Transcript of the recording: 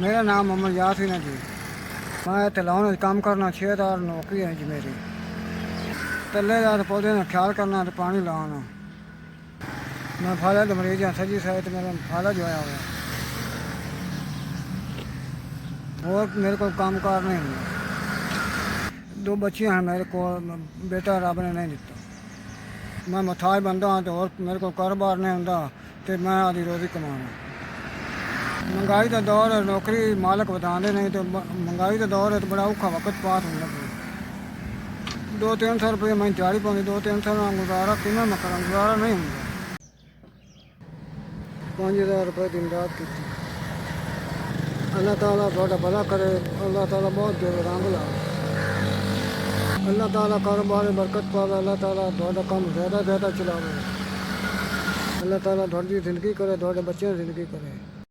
मेरा नाम मोहम्मद यासिन है जी। मैं तलाउन काम करना 6 नौकरी है जी मेरी। तलेदार पौधे का ख्याल करना तो पानी लाना। मैं फाला तो मरीज हाँ सजी साइड मेरा फाला जो है और मेरे को काम कार नहीं है। 2 बच्चियाँ हैं मेरे को, बेटा रब ने नहीं दिता। मैं मुथाज बंदा हाँ तो और मेरे को कारोबार नहीं होंदा तो मैं आदि रोज़ी कमाना। महंगाई का दौर है, नौकरी मालक बताते नहीं तो महंगाई का दौर है तो बड़ा औखा वक्त पास होने लगे। 200-300 रुपये मैं दिहाड़ी पाँगी, 200-300 में गुजारा किमें मैं करा, गुजारा नहीं होंगे। 5000 रुपये दिन रात की। अल्लाह ताला थोड़ा भला करे, अल्लाह ताला बहुत देव रंग ला, अल्लाह ताला कारोबार में बरकत पावे, अल्लाह ताला थोड़ा काम ज़्यादा चलावे, अल्लाह ताला थोड़ी जिंदगी करे, थोड़े बच्चों की जिंदगी करे।